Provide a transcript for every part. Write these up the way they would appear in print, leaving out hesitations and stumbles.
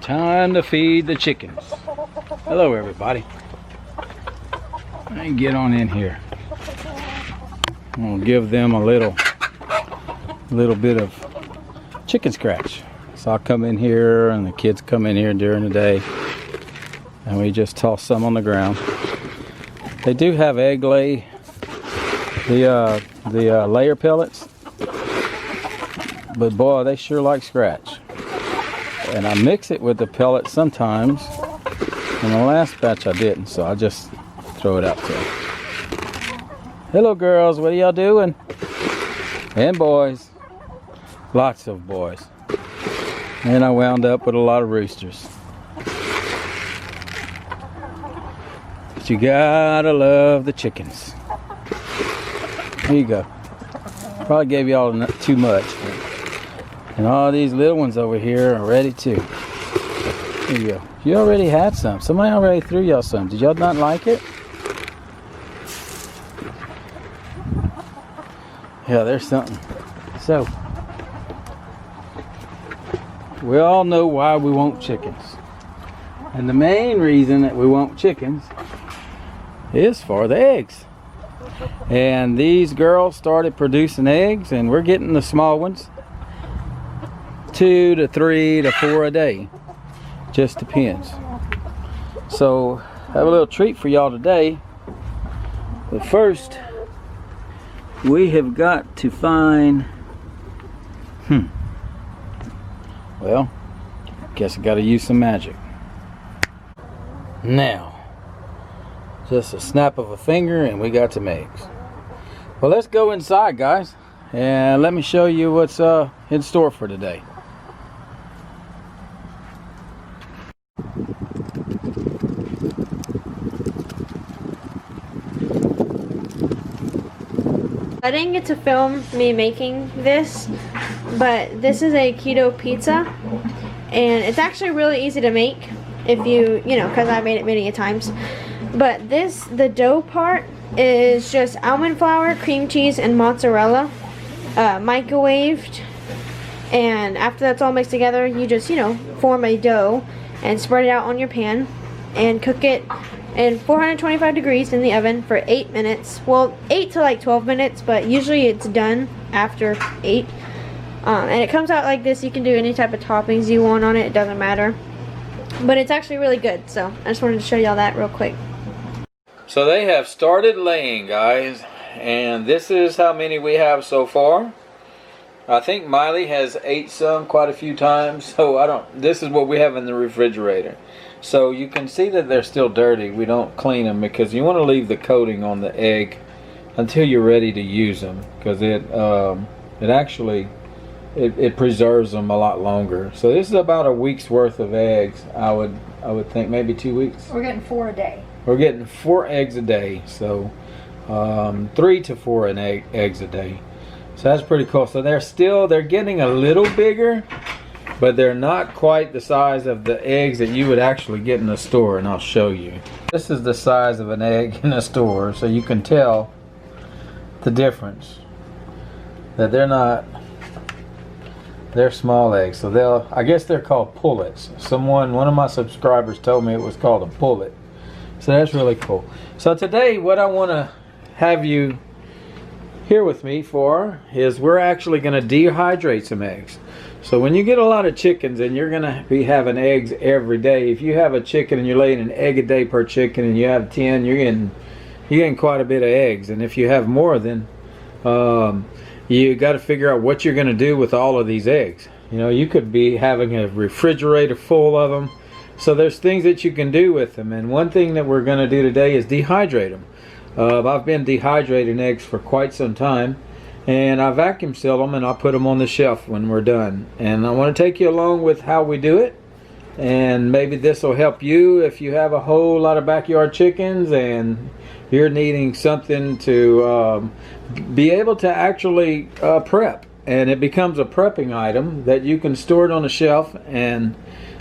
Time to feed the chickens. Hello everybody. Let me get on in here. I'm gonna give them a little bit of chicken scratch. So I'll come in here and the kids come in here during the day and we just toss some on the ground. They do have egg lay, the layer pellets, but boy, they sure like scratch. And I mix it with the pellets sometimes. In the last batch I didn't, so I just throw it out there. Hello girls, what are y'all doing? And boys, lots of boys. And I wound up with a lot of roosters. But you gotta love the chickens. Here you go. Probably gave y'all too much. And all these little ones over here are ready too. Here you go. You already had some. Somebody already threw y'all some. Did y'all not like it? Yeah, there's something. So, we all know why we want chickens. And the main reason that we want chickens is for the eggs. And these girls started producing eggs, and we're getting the small ones. 2 to 3 to 4 a day. Just depends. So, I have a little treat for y'all today. But first, we have got to find, well, guess I gotta use some magic. Now, just a snap of a finger and we got some eggs. Well, let's go inside, guys, and let me show you what's in store for today. I didn't get to film me making this, but this is a keto pizza, and it's actually really easy to make if you know, because I made it many times. But the dough part is just almond flour, cream cheese, and mozzarella, microwaved, and after that's all mixed together, you just, you know, form a dough and spread it out on your pan and cook it in 425 degrees in the oven for 8 minutes. Well, 8 to like 12 minutes, but usually it's done after 8. And it comes out like this. You can do any type of toppings you want on it. It doesn't matter. But it's actually really good. So I just wanted to show y'all that real quick. So they have started laying, guys. And this is how many we have so far. I think Miley has ate some quite a few times. So this is what we have in the refrigerator. So you can see that they're still dirty. We don't clean them because you want to leave the coating on the egg until you're ready to use them, because it actually preserves them a lot longer. So this is about a week's worth of eggs. I would think maybe 2 weeks. We're getting 4 a day. We're getting 4 eggs a day. So 3 to 4 eggs a day. So that's pretty cool. So they're getting a little bigger, but they're not quite the size of the eggs that you would actually get in the store, and I'll show you. This is the size of an egg in a store, so you can tell the difference. That they're small eggs. So I guess they're called pullets. One of my subscribers told me it was called a pullet. So that's really cool. So today what I want to have you here with me for is we're actually going to dehydrate some eggs. So when you get a lot of chickens and you're going to be having eggs every day, if you have a chicken and you're laying an egg a day per chicken and you have 10, you're getting quite a bit of eggs. And if you have more, then you got to figure out what you're going to do with all of these eggs. You know, you could be having a refrigerator full of them. So there's things that you can do with them. And one thing that we're going to do today is dehydrate them. I've been dehydrating eggs for quite some time. And I vacuum seal them and I'll put them on the shelf when we're done. And I want to take you along with how we do it. And maybe this will help you if you have a whole lot of backyard chickens and you're needing something to be able to actually prep. And it becomes a prepping item that you can store it on the shelf, and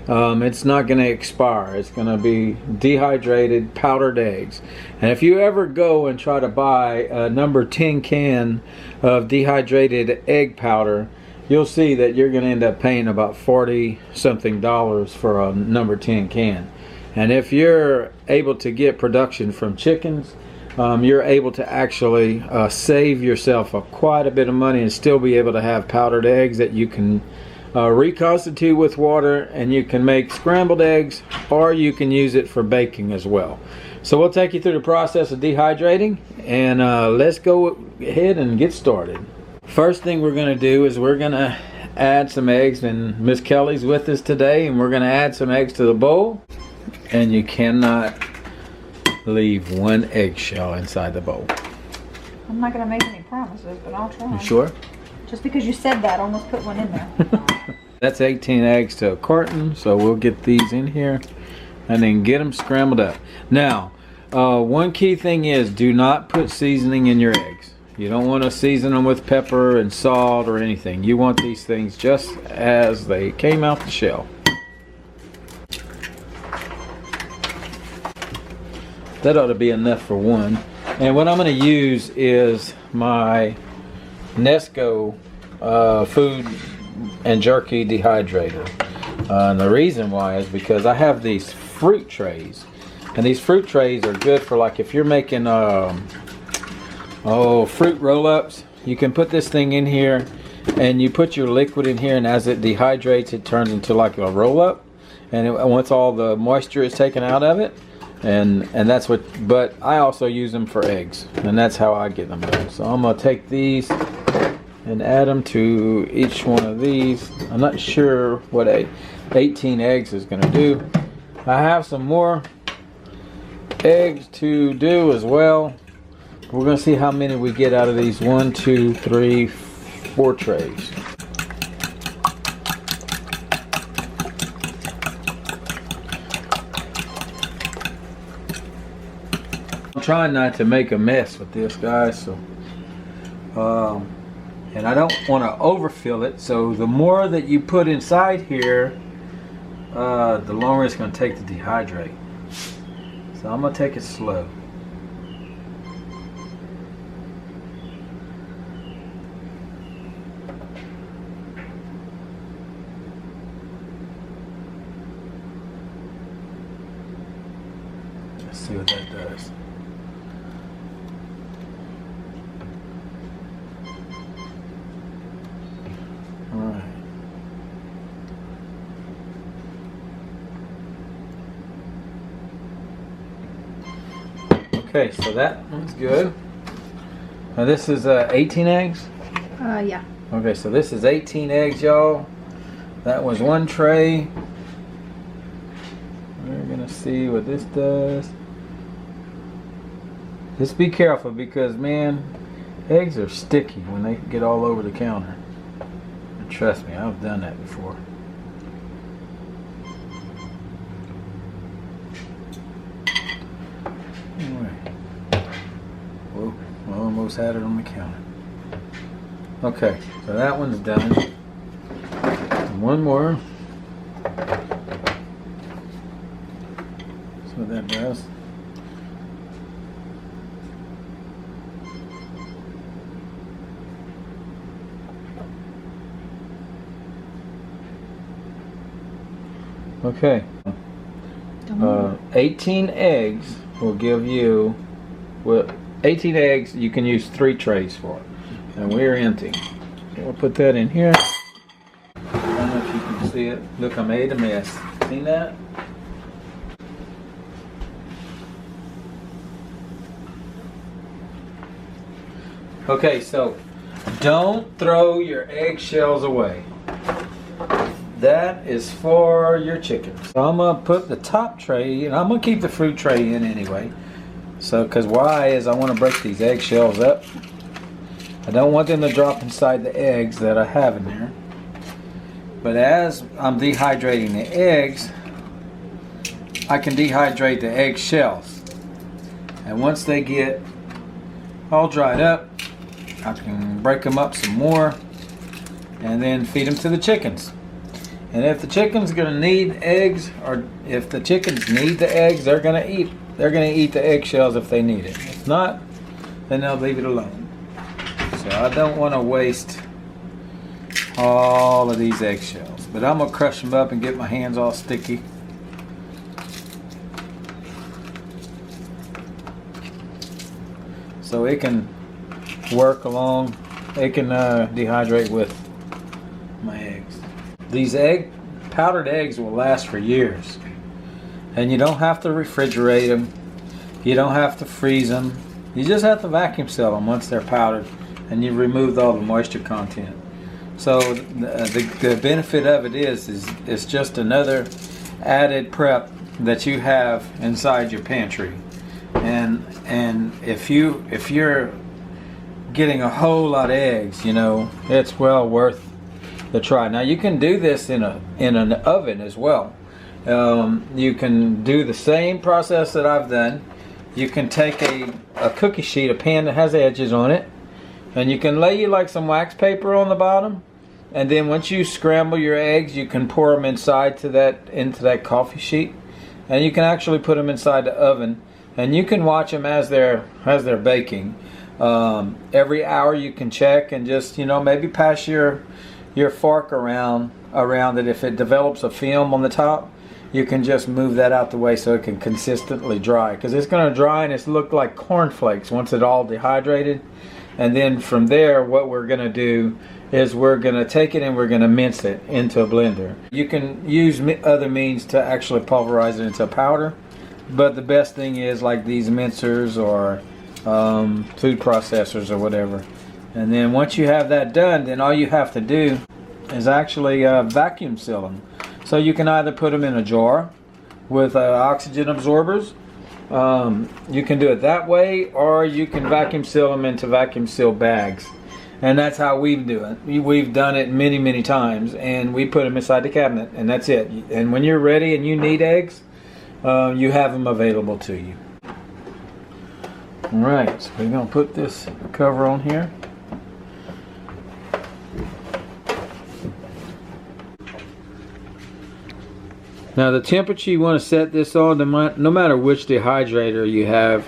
it's not going to expire. It's going to be dehydrated powdered eggs. And if you ever go and try to buy a number 10 can of dehydrated egg powder, you'll see that you're going to end up paying about $40 something for a number 10 can. And if you're able to get production from chickens, you're able to actually save yourself quite a bit of money and still be able to have powdered eggs that you can reconstitute with water, and you can make scrambled eggs, or you can use it for baking as well. So we'll take you through the process of dehydrating, and let's go ahead and get started. First thing we're going to do is we're going to add some eggs, and Miss Kelly's with us today, and we're going to add some eggs to the bowl. And you cannot leave one eggshell inside the bowl. I'm not going to make any promises, but I'll try. You sure? Just because you said that, almost put one in there. That's 18 eggs to a carton, so we'll get these in here and then get them scrambled up. Now, one key thing is do not put seasoning in your eggs. You don't want to season them with pepper and salt or anything. You want these things just as they came out the shell. That ought to be enough for one. And what I'm going to use is my Nesco food and jerky dehydrator. And the reason why is because I have these fruit trays. And these fruit trays are good for, like, if you're making fruit roll-ups, you can put this thing in here and you put your liquid in here, and as it dehydrates it turns into like a roll-up, and once all the moisture is taken out of it, and that's what, but I also use them for eggs, and that's how I get them done. So I'm going to take these and add them to each one of these. I'm not sure what 18 eggs is going to do. I have some more eggs to do as well. We're going to see how many we get out of these 1, 2, 3, 4 trays. I'm trying not to make a mess with this, guys, so and I don't want to overfill it, so the more that you put inside here, the longer it's going to take to dehydrate. So I'm going to take it slow. Let's see what that does. Alright. Okay, so that one's good. Now this is 18 eggs? Yeah. Okay, so this is 18 eggs, y'all. That was one tray. We're gonna see what this does. Just be careful because, man, eggs are sticky when they get all over the counter. And trust me, I've done that before. Whoa, I almost had it on the counter. Okay, so that one's done. One more. That's what that does. Okay. 18 eggs will give you, well, 18 eggs you can use 3 trays for. And we're empty. So we'll put that in here. I don't know if you can see it. Look, I made a mess. Seen that? Okay, so don't throw your eggshells away. That is for your chickens. So I'm gonna put the top tray, and I'm gonna keep the fruit tray in anyway. So, because why is I want to break these eggshells up. I don't want them to drop inside the eggs that I have in there. But as I'm dehydrating the eggs, I can dehydrate the egg shells. And once they get all dried up, I can break them up some more and then feed them to the chickens. And if the chicken's gonna need eggs, or if the chickens need the eggs, they're gonna eat the eggshells if they need it. If not, then they'll leave it alone. So I don't want to waste all of these eggshells. But I'm gonna crush them up and get my hands all sticky. So it can work along, it can dehydrate with my eggs. These powdered eggs will last for years. And you don't have to refrigerate them. You don't have to freeze them. You just have to vacuum seal them once they're powdered and you've removed all the moisture content. So the benefit of it is it's just another added prep that you have inside your pantry. And if you're getting a whole lot of eggs, you know, it's well worth the try. Now you can do this in an oven as well. You can do the same process that I've done. You can take a cookie sheet, a pan that has edges on it, and you can lay like some wax paper on the bottom, and then once you scramble your eggs, you can pour them into that coffee sheet, and you can actually put them inside the oven, and you can watch them as they're baking. Every hour you can check and just, you know, maybe pass your fork around it. If it develops a film on the top, you can just move that out the way so it can consistently dry, because it's going to dry and it's look like cornflakes once it all dehydrated. And then from there, what we're going to do is we're going to take it and we're going to mince it into a blender. You can use other means to actually pulverize it into a powder, but the best thing is like these mincers or food processors or whatever. And then once you have that done, then all you have to do is actually vacuum seal them. So you can either put them in a jar with oxygen absorbers. You can do it that way, or you can vacuum seal them into vacuum seal bags. And that's how we do it. We've done it many times, and we put them inside the cabinet, and that's it. And when you're ready and you need eggs, you have them available to you. Alright, so we're going to put this cover on here. Now the temperature you want to set this on, no matter which dehydrator you have,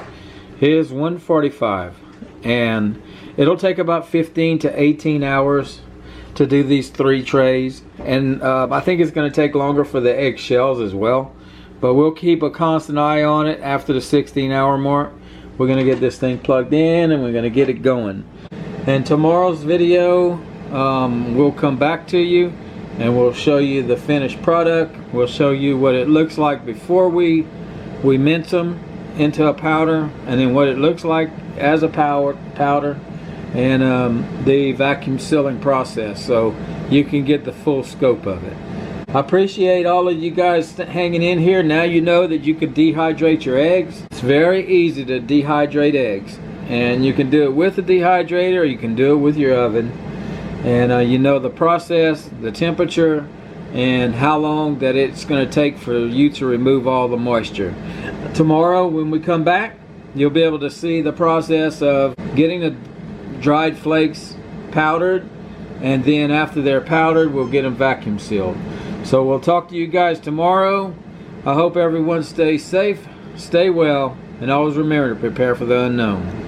is 145. And it'll take about 15 to 18 hours to do these 3 trays. And I think it's going to take longer for the egg shells as well. But we'll keep a constant eye on it after the 16-hour mark. We're going to get this thing plugged in and we're going to get it going. And tomorrow's video, we'll come back to you and we'll show you the finished product. We'll show you what it looks like before we mince them into a powder, and then what it looks like as a powder, and the vacuum sealing process, so you can get the full scope of it. I appreciate all of you guys hanging in here. Now you know that you can dehydrate your eggs. It's very easy to dehydrate eggs, and you can do it with a dehydrator or you can do it with your oven. And you know the process, the temperature, and how long that it's going to take for you to remove all the moisture. Tomorrow when we come back, you'll be able to see the process of getting the dried flakes powdered, and then after they're powdered, we'll get them vacuum sealed. So we'll talk to you guys tomorrow. I hope everyone stays safe, stay well, and always remember to prepare for the unknown.